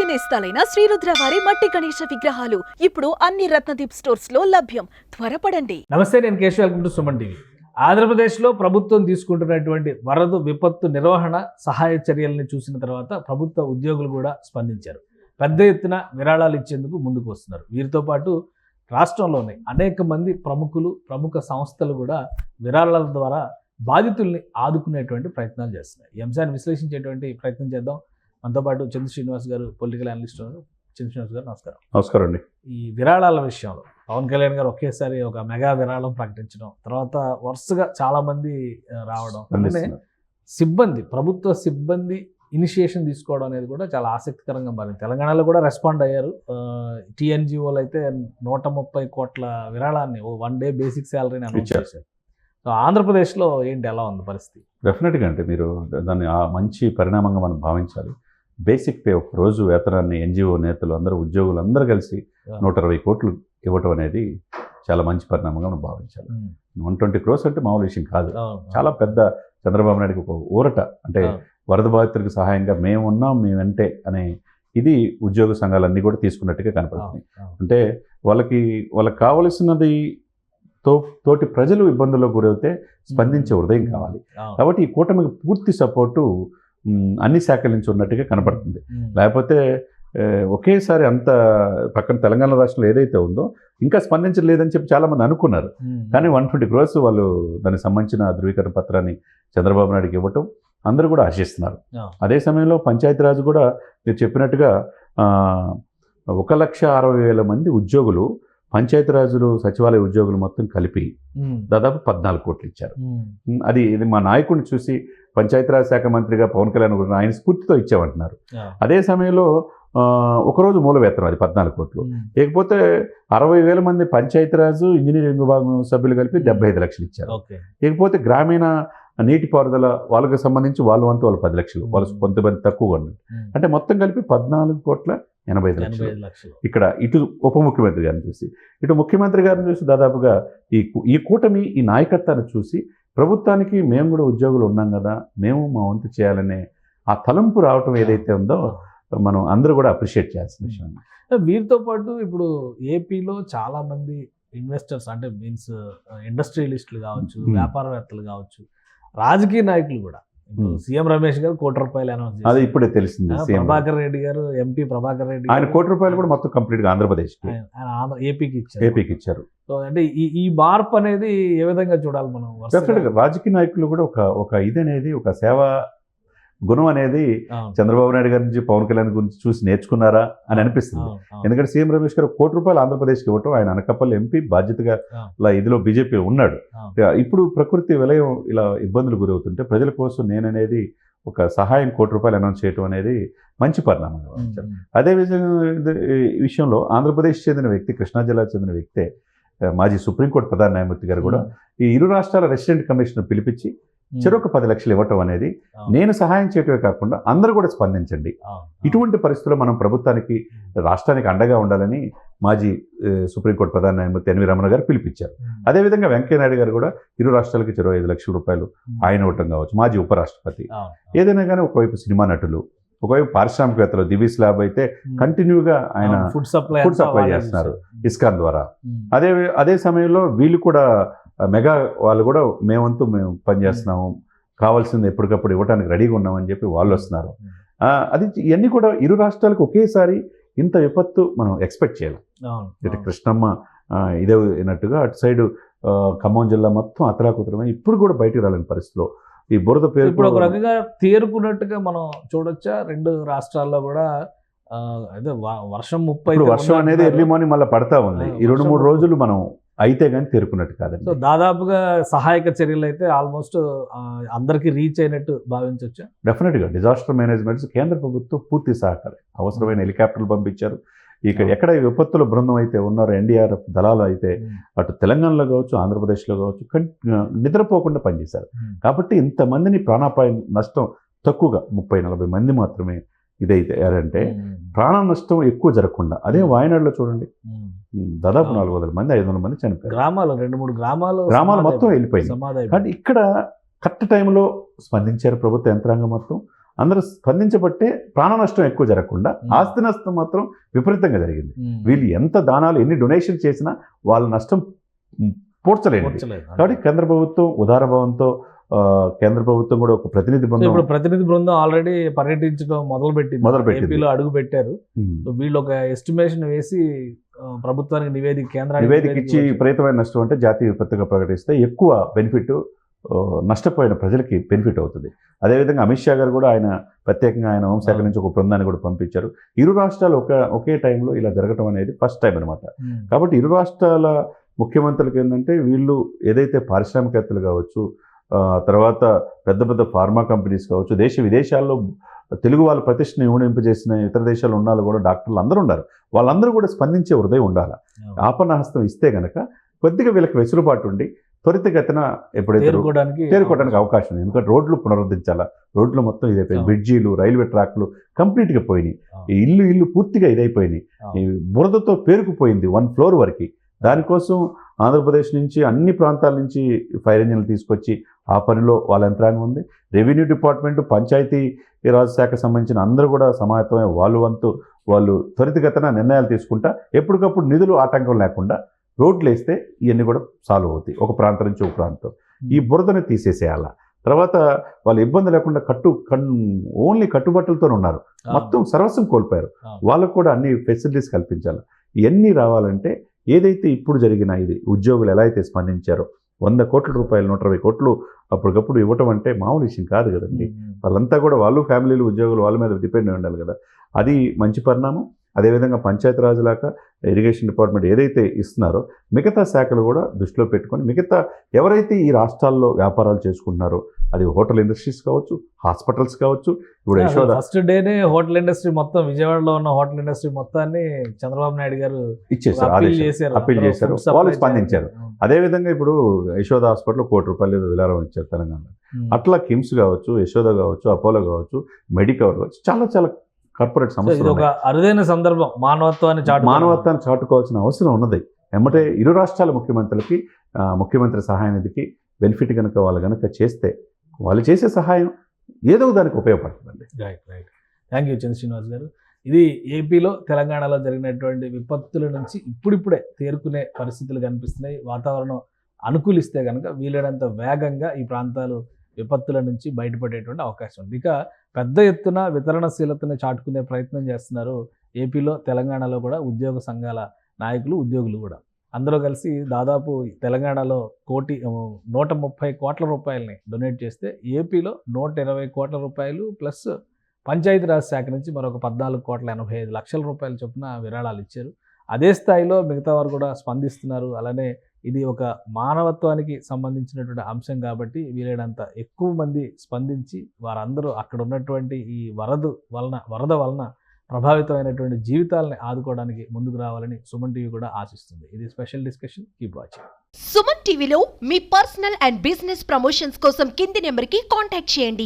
నేస్తాలైన శ్రీరుద్ర వారి మట్టి గణేశ విగ్రహాలు ఇప్పుడు అన్ని రత్నదీప్ స్టోర్స్ లో లభ్యం. త్వరపడండి. నమస్తే, నేను Keshav. Welcome to Suman TV. ఆంధ్రప్రదేశ్లో ప్రభుత్వం తీసుకుంటున్నటువంటి వరద విపత్తు నిర్వహణ సహాయ చర్యల్ని చూసిన తర్వాత ప్రభుత్వ ఉద్యోగులు కూడా స్పందించారు. పెద్ద ఎత్తున విరాళాలు ఇచ్చేందుకు ముందుకు వస్తున్నారు. వీరితో పాటు రాష్ట్రంలోనే అనేక మంది ప్రముఖ సంస్థలు కూడా విరాళాల ద్వారా బాధితుల్ని ఆదుకునేటువంటి ప్రయత్నాలు చేస్తున్నాయి. ఈ అంశాన్ని విశ్లేషించేటువంటి ప్రయత్నం చేద్దాం. మనతో పాటు చంద్ర శ్రీనివాస్ గారు, పొలిటికల్ అనలిస్ట్. చంద్ర శ్రీనివాస్ గారు నమస్కారం. నమస్కారం అండి. ఈ విరాళాల విషయంలో పవన్ కళ్యాణ్ గారు ఒకేసారి ఒక మెగా విరాళం ప్రకటించడం, తర్వాత వరుసగా చాలా మంది రావడం, అలానే ప్రభుత్వ సిబ్బంది ఇనిషియేషన్ తీసుకోవడం అనేది కూడా చాలా ఆసక్తికరంగా మారింది. తెలంగాణలో కూడా రెస్పాండ్ అయ్యారు. టీఎన్జిఓలు అయితే 130 కోట్ల విరాళాన్ని వన్ డే బేసిక్ శాలరీని అనౌన్స్ చేశారు. సో ఆంధ్రప్రదేశ్లో ఏంటి, ఎలా ఉంది పరిస్థితి? డెఫినెట్గా అంటే మీరు దాన్ని ఆ మంచి పరిణామంగా మనం భావించాలి. బేసిక్ పే, ఒక రోజు వేతనాన్ని ఎన్జిఓ నేతలు అందరూ, ఉద్యోగులు అందరూ కలిసి 120 కోట్లు ఇవ్వటం అనేది చాలా మంచి పరిణామంగా మనం భావించాలి. 120 crores అంటే మామూలు విషయం కాదు. చాలా పెద్ద, చంద్రబాబు నాయుడుకి ఒక ఊరట. అంటే వరద బాధితులకు సహాయంగా మేమంటే అనే ఇది ఉద్యోగ సంఘాలన్నీ కూడా తీసుకున్నట్టుగా కనపడుతుంది. అంటే వాళ్ళకి కావలసినది తోటి ప్రజలు ఇబ్బందుల్లో గురవుతే స్పందించే హృదయం కావాలి. కాబట్టి ఈ కూటమికి పూర్తి సపోర్టు అన్ని శాఖల నుంచి ఉన్నట్టుగా కనపడుతుంది. లేకపోతే ఒకేసారి అంత పక్కన తెలంగాణ రాష్ట్రంలో ఏదైతే ఉందో ఇంకా స్పందించలేదని చెప్పి చాలామంది అనుకున్నారు. కానీ 120 crores వాళ్ళు దానికి సంబంధించిన ధృవీకరణ పత్రాన్ని చంద్రబాబు నాయుడుకి ఇవ్వటం అందరూ కూడా హర్షిస్తున్నారు. అదే సమయంలో పంచాయతీరాజ్ కూడా మీరు చెప్పినట్టుగా 1,60,000 మంది ఉద్యోగులు, పంచాయతీరాజులు, సచివాలయ ఉద్యోగులు మొత్తం కలిపి దాదాపు 14 కోట్లు ఇచ్చారు. ఇది మా నాయకుడిని చూసి పంచాయతీరాజ్ శాఖ మంత్రిగా పవన్ కళ్యాణ్ కూడా ఆయన స్ఫూర్తితో ఇచ్చామంటున్నారు. అదే సమయంలో ఒకరోజు మూల వేతనం అది 14 కోట్లు. లేకపోతే 60,000 మంది పంచాయతీరాజు, ఇంజనీరింగ్ విభాగం సభ్యులు కలిపి 75 లక్షలు ఇచ్చారు. లేకపోతే గ్రామీణ నీటిపారుదల వాళ్ళకి సంబంధించి వాళ్ళు 10 లక్షలు, వాళ్ళు కొంతమంది తక్కువగా ఉన్నారు. అంటే మొత్తం కలిపి 14,85 లక్షలు. ఇక్కడ ఇటు ఉప ముఖ్యమంత్రి గారిని చూసి, ఇటు ముఖ్యమంత్రి గారిని చూసి దాదాపుగా ఈ కూటమి, ఈ నాయకత్వాన్ని చూసి ప్రభుత్వానికి మేము కూడా ఉద్యోగులు ఉన్నాం కదా, మేము మా వంతు చేయాలనే ఆ తలంపు రావటం ఏదైతే ఉందో మనం అందరూ కూడా అప్రిషియేట్ చేయాల్సిన విషయం. వీరితో పాటు ఇప్పుడు ఏపీలో చాలా మంది ఇన్వెస్టర్స్, అంటే మీన్స్ ఇండస్ట్రియలిస్టులు కావచ్చు, వ్యాపారవేత్తలు కావచ్చు, రాజకీయ నాయకులు కూడా, సీఎం రమేష్ గారు ₹1,00,00,000 అనౌన్స్ చేశారు. అది ఇప్పుడే తెలిసింది. ప్రభాకర్ రెడ్డి గారు, ఎంపీ ప్రభాకర్ రెడ్డి, ఆయన ₹1,00,00,000 కూడా మొత్తం కంప్లీట్గా ఆంధ్రప్రదేశ్కి, ఏపీకి ఇచ్చారు. సో అంటే ఈ మార్పు అనేది ఏ విధంగా చూడాలి మనం? డెఫినెట్గా రాజకీయ నాయకులు కూడా ఒక ఇది అనేది, ఒక సేవా గుణం అనేది చంద్రబాబు నాయుడు గారి నుంచి, పవన్ కళ్యాణ్ గురించి చూసి నేర్చుకున్నారా అని అనిపిస్తుంది. ఎందుకంటే సీఎం రమేష్ గారు ₹1,00,00,000 ఆంధ్రప్రదేశ్కి ఇవ్వటం, ఆయన అనకాపల్లి ఎంపీ బాధ్యతగా ఇదిలో బీజేపీ ఉన్నాడు. ఇప్పుడు ప్రకృతి విలయం ఇలా ఇబ్బందులు గురవుతుంటే ప్రజల కోసం నేననేది ఒక సహాయం ₹1,00,00,000 అనౌన్స్ చేయడం అనేది మంచి పరిణామం. అదే విషయంలో ఆంధ్రప్రదేశ్ చెందిన వ్యక్తి, కృష్ణా జిల్లాకు చెందిన వ్యక్తే మాజీ సుప్రీంకోర్టు ప్రధాన న్యాయమూర్తి గారు కూడా ఈ ఇరు రాష్ట్రాల రెసిడెంట్ కమిషన్ పిలిపించి చెరొక 10 లక్షలు ఇవ్వటం అనేది, నేను సహాయం చేయటమే కాకుండా అందరూ కూడా స్పందించండి, ఇటువంటి పరిస్థితుల్లో మనం ప్రభుత్వానికి, రాష్ట్రానికి అండగా ఉండాలని మాజీ సుప్రీంకోర్టు ప్రధాన న్యాయమూర్తి ఎన్వి రమణ గారు పిలిపించారు. అదేవిధంగా వెంకయ్యనాయుడు గారు కూడా ఇరు రాష్ట్రాలకి చెరో ₹5 లక్షలు ఆయన ఇవ్వటం కావచ్చు, మాజీ ఉపరాష్ట్రపతి. ఏదైనా కానీ ఒకవైపు సినిమా నటులు, ఒకవైపు పారిశ్రామికవేత్తలు, దివీస్ ల్యాబ్ అయితే కంటిన్యూగా ఆయన ఫుడ్ సప్లై చేస్తున్నారు ఇస్కాన్ ద్వారా. అదే సమయంలో వీళ్ళు కూడా, మెగా వాళ్ళు కూడా మేము పనిచేస్తున్నాము, కావాల్సింది ఎప్పటికప్పుడు ఇవ్వడానికి రెడీగా ఉన్నామని చెప్పి వాళ్ళు వస్తున్నారు. ఇవన్నీ కూడా ఇరు రాష్ట్రాలకు ఒకేసారి ఇంత విపత్తు మనం ఎక్స్పెక్ట్ చేయాలి. ఇటు కృష్ణమ్మ ఇదే అయినట్టుగా అటు సైడు ఖమ్మం జిల్లా మొత్తం అతలాకుతలమై ఇప్పుడు కూడా బయటికి రాలేని పరిస్థితిలో ఈ బురద పేరు ఇప్పుడు ఒక రకంగా తేరుకున్నట్టుగా మనం చూడొచ్చా? 2 రాష్ట్రాల్లో కూడా అదే వర్షం అనేది ఎర్లీ మార్నింగ్ మళ్ళీ పడతా ఉంది. ఈ 2-3 రోజులు మనం అయితే కానీ తేరుకున్నట్టు కాదండి. సో దాదాపుగా సహాయక చర్యలు అయితే ఆల్మోస్ట్ అందరికీ రీచ్ అయినట్టు భావించవచ్చు. డెఫినెట్గా డిజాస్టర్ మేనేజ్మెంట్స్ కేంద్ర ప్రభుత్వం పూర్తి సహకారం, అవసరమైన హెలికాప్టర్లు పంపించారు. ఎక్కడ విపత్తుల బృందం అయితే ఉన్నారో, ఎన్డీఆర్ఎఫ్ దళాలు అయితే అటు తెలంగాణలో కావచ్చు, ఆంధ్రప్రదేశ్లో కావచ్చు, నిద్రపోకుండా పనిచేశారు. కాబట్టి ఇంతమందిని ప్రాణాపాయ నష్టం తక్కువగా 30-40 మంది మాత్రమే ఇదైతే అంటే ప్రాణ నష్టం ఎక్కువ జరగకుండా. అదే వాయనాడులో చూడండి, దాదాపు 400 మంది 500 మంది చనిపోయారు. గ్రామాలు 2-3 గ్రామాలు మొత్తం వెళ్ళిపోయింది. కానీ ఇక్కడ కరెక్ట్ టైంలో స్పందించారు ప్రభుత్వ యంత్రాంగం మొత్తం. అందరూ స్పందించబట్టే ప్రాణ నష్టం ఎక్కువ జరగకుండా ఆస్తి నష్టం మాత్రం విపరీతంగా జరిగింది. వీళ్ళు ఎంత దానాలు ఎన్ని డొనేషన్ చేసినా వాళ్ళ నష్టం పూడ్చలేదు. కాబట్టి కేంద్ర ప్రభుత్వం ఉదారభావంతో కేంద్ర ప్రభుత్వం కూడా ఒక ప్రతినిధి బృందం ఆల్రెడీ పర్యటించడం మొదలుపెట్టింది, ఏపీలో అడుగు పెట్టారు. వీళ్ళు ఒక ఎస్టిమేషన్ వేసి ప్రభుత్వానికి నివేదిక ఇచ్చి విపరీతమైన నష్టం అంటే జాతీయ విపత్తుగా ప్రకటిస్తే ఎక్కువ బెనిఫిట్ నష్టపోయిన ప్రజలకి బెనిఫిట్ అవుతుంది. అదేవిధంగా అమిత్ షా గారు కూడా ఆయన ప్రత్యేకంగా ఆయన హోంశాఖ నుంచి ఒక బృందాన్ని కూడా పంపించారు. ఇరు రాష్ట్రాలు ఒకే టైంలో ఇలా జరగడం అనేది ఫస్ట్ టైం అనమాట. కాబట్టి ఇరు రాష్ట్రాల ముఖ్యమంత్రులకి ఏంటంటే వీళ్ళు ఏదైతే పారిశ్రామికవేత్తలు కావచ్చు, తర్వాత పెద్ద పెద్ద ఫార్మా కంపెనీస్ కావచ్చు, దేశ విదేశాల్లో తెలుగు వాళ్ళ ప్రతిష్టని ఊడింపజేసిన ఇతర దేశాలు ఉన్న కూడా డాక్టర్లు అందరూ ఉన్నారు. వాళ్ళందరూ కూడా స్పందించే హృదయం ఉండాలి. ఆపన్నహస్తం ఇస్తే గనక కొద్దిగా వీళ్ళకి వెసులుబాటు ఉండి త్వరితగతిన ఎప్పుడైతే తేరుకోవడానికి అవకాశం ఉంది. ఎందుకంటే రోడ్లు పునరుద్ధరించాలా, రోడ్లు మొత్తం ఇదైపోయింది, బ్రిడ్జీలు, రైల్వే ట్రాక్లు కంప్లీట్గా పోయినాయి, ఇల్లు పూర్తిగా ఇదైపోయినాయి, బురదతో పేరుకుపోయింది 1 ఫ్లోర్ వరకు. దానికోసం ఆంధ్రప్రదేశ్ నుంచి అన్ని ప్రాంతాల నుంచి ఫైర్ ఇంజిన్లు తీసుకొచ్చి ఆ పనిలో వాళ్ళ యంత్రాంగం ఉంది. రెవెన్యూ డిపార్ట్మెంట్, పంచాయతీ రాజ్ శాఖకు సంబంధించిన అందరూ కూడా సమాయత్తమై వాళ్ళు త్వరితగతిన నిర్ణయాలు తీసుకుంటా ఎప్పటికప్పుడు నిధులు ఆటంకం లేకుండా రోడ్లు వేస్తే ఇవన్నీ కూడా సాల్వ్ అవుతాయి. ఒక ప్రాంతం నుంచి ఒక ప్రాంతం ఈ బురదను తీసేసేయాల. తర్వాత వాళ్ళు ఇబ్బంది లేకుండా ఓన్లీ కట్టుబట్టలతో ఉన్నారు, మొత్తం సర్వస్వం కోల్పోయారు. వాళ్ళకు కూడా అన్ని ఫెసిలిటీస్ కల్పించాలి. ఇవన్నీ రావాలంటే ఏదైతే ఇప్పుడు జరిగిన ఇది ఉద్యోగులు ఎలా అయితే స్పందించారో 100 కోట్ల రూపాయలు 120 కోట్లు అప్పటికప్పుడు ఇవ్వటం అంటే మామూలు విషయం కాదు కదండి. వాళ్ళంతా కూడా వాళ్ళు ఫ్యామిలీలు ఉద్యోగులు వాళ్ళ మీద డిపెండ్ అయి ఉండాలి కదా. అది మంచి పరిణామం. అదేవిధంగా పంచాయతీరాజ్ లాగా ఇరిగేషన్ డిపార్ట్మెంట్ ఏదైతే ఇస్తున్నారో మిగతా శాఖలు కూడా దృష్టిలో పెట్టుకొని మిగతా ఎవరైతే ఈ రాష్ట్రాల్లో వ్యాపారాలు చేసుకుంటున్నారో అది హోటల్ ఇండస్ట్రీస్ కావచ్చు, హాస్పిటల్స్ కావచ్చు. ఇప్పుడు యశోద ఫస్ట్ డేనే హోటల్ ఇండస్ట్రీ మొత్తం విజయవాడలో ఉన్న హోటల్ ఇండస్ట్రీ మొత్తాన్ని చంద్రబాబు నాయుడు గారు అప్పీల్ చేశారు, వాళ్ళు స్పందించారు. అదేవిధంగా ఇప్పుడు యశోద హాస్పిటల్ 1 కోటి రూపాయలు విరాళం ఇచ్చారు తెలంగాణలో. అట్లా కిమ్స్ కావచ్చు, యశోద కావచ్చు, అపోలో కావచ్చు, మెడికవర్ కావచ్చు, చాలా చాలా కార్పొరేట్ సంస్థలు. ఒక అరుదైన సందర్భం, మానవత్వాన్ని చాటుకోవాల్సిన అవసరం ఉన్నది. ఎమ్మటే ఇరు రాష్ట్రాల ముఖ్యమంత్రులకి ముఖ్యమంత్రి సహాయ నిధికి బెనిఫిట్ కనుక వాళ్ళు చేస్తే వాళ్ళు చేసే సహాయం ఏదో దానికి ఉపయోగపడుతుందండి. రైట్. థ్యాంక్ యూ చంద్ర శ్రీనివాస్ గారు. ఇది ఏపీలో తెలంగాణలో జరిగినటువంటి విపత్తుల నుంచి ఇప్పుడిప్పుడే తేరుకునే పరిస్థితులు కనిపిస్తున్నాయి. వాతావరణం అనుకూలిస్తే కనుక వీలైనంత వేగంగా ఈ ప్రాంతాలు విపత్తుల నుంచి బయటపడేటువంటి అవకాశం ఉంది. ఇక పెద్ద ఎత్తున వితరణశీలతను చాటుకునే ప్రయత్నం చేస్తున్నారు ఏపీలో, తెలంగాణలో కూడా ఉద్యోగ సంఘాల నాయకులు, ఉద్యోగులు కూడా. అందరూ కలిసి దాదాపు తెలంగాణలో 130 కోట్ల రూపాయలని డొనేట్ చేస్తే ఏపీలో 120 కోట్ల రూపాయలు ప్లస్ పంచాయతీరాజ్ శాఖ నుంచి మరొక 14,85,00,000 రూపాయల చొప్పున విరాళాలు ఇచ్చారు. అదే స్థాయిలో మిగతా వారు కూడా స్పందిస్తున్నారు. అలానే ఇది ఒక మానవత్వానికి సంబంధించినటువంటి అంశం కాబట్టి వీలైనంత ఎక్కువ మంది స్పందించి వారందరూ అక్కడ ఉన్నటువంటి ఈ వరద వలన ప్రభావితమైనటువంటి జీవితాలని ఆదుకోవడానికి ముందుకు రావాలని సుమన్ టీవీ కూడా ఆశిస్తుంది. ఇది special discussion. Keep watching. Suman టీవీలో మీ పర్సనల్ అండ్ బిజినెస్ ప్రమోషన్స్ కోసం కింది నెంబర్కి కాంటాక్ట్ చేయండి.